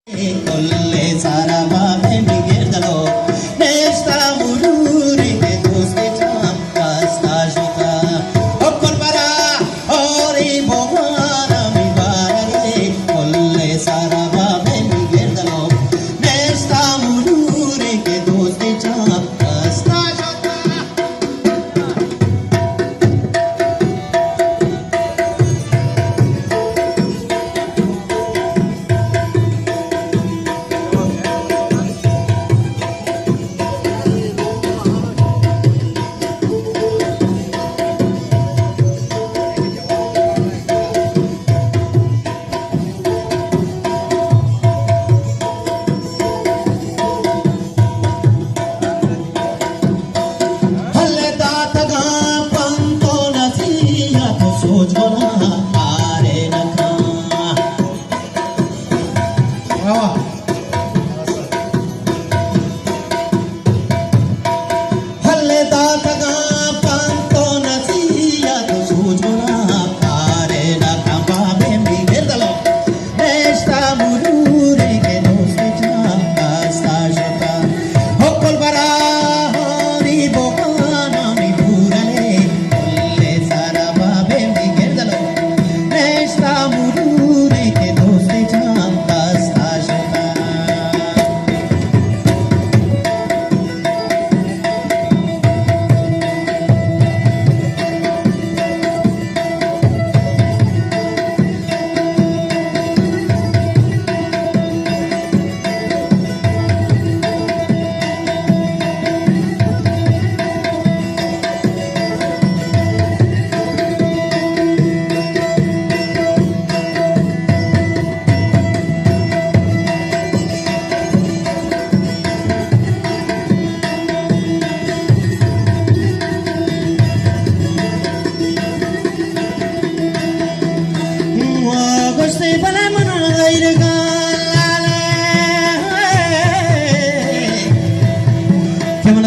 Kolle saraba Miguel Dalo, nesta muluri que dos que cham casta juta, okol para ori bogana mi barare. Kolle saraba Miguel Dalo, nesta muluri que dos que cham casta juta.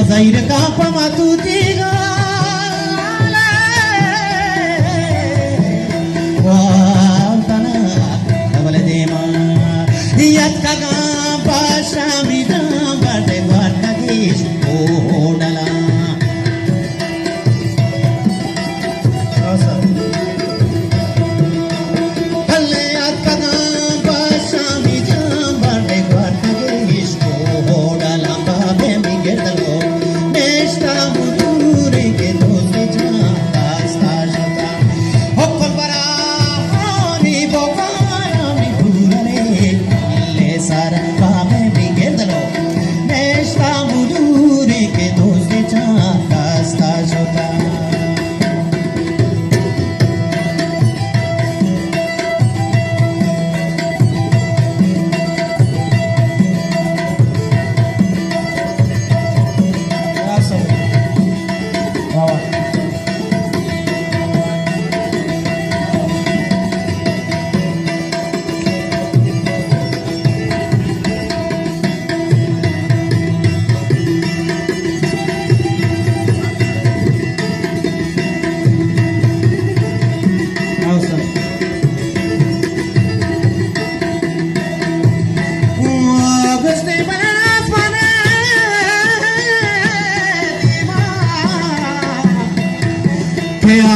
Zaire kapa matutiga wantana kabale dema yat kaga pashamida bade warnagish odala kalle yat kaga pashamida bade warnagish odala babe migedalo.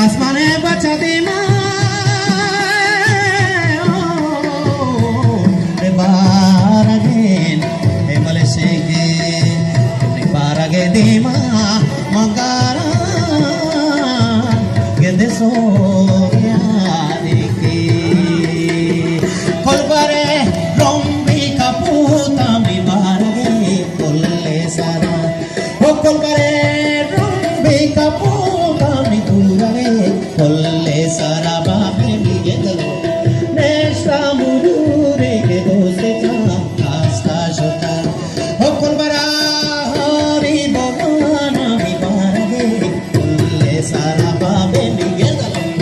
आसमाने बचा दे bargain मलेशेगे बारगे दीमा मंगारा गेंदे सो यादिके कोलबारे रोम्बी कापूता मी बारगे कोल्ले सारा ओ कोलबारे रोम्बी कापूता मी Kolle saraba Miguel Dalo, nesta muluri que dos de casta jota. Okol bara hori bogana mi barage. Kolle saraba Miguel Dalo.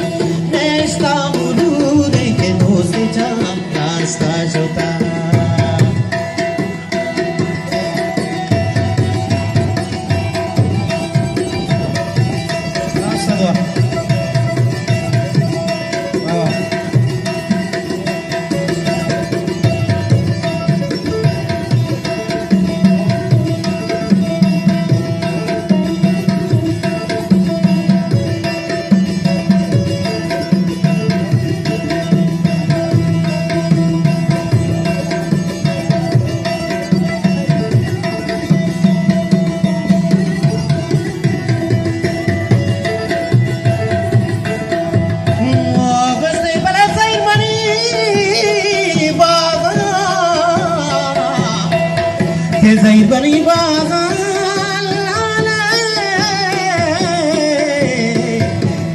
खैर पनि बगान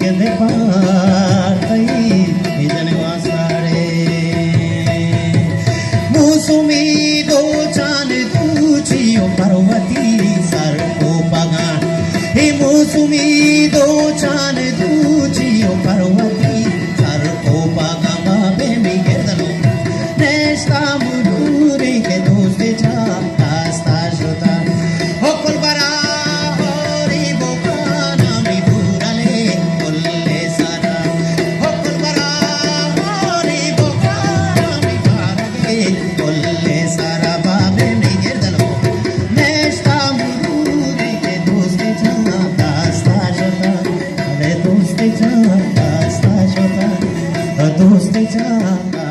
के पार्दै हिजने वासाडे मुसुमी दो चान तुझियो पार्वती सरको बगान हे मुसुमी दो चान तुझियो पार्वती सरको बगान बाबे मी हेर्दलो नेस्ता मुडुरे के दोस्ते छ कास्ता जोता हो कोलबरा होरी बोकाना मी बुराले कोल्ले सारा हो कोलबरा होरी बोकाना मी बुराले कोल्ले सारा बाबे मी हेर्दलो नेस्ता मुडुरे के दोस्ते छ कास्ता जोता अरे दोस्ते छ कास्ता जोता दोस्ते छ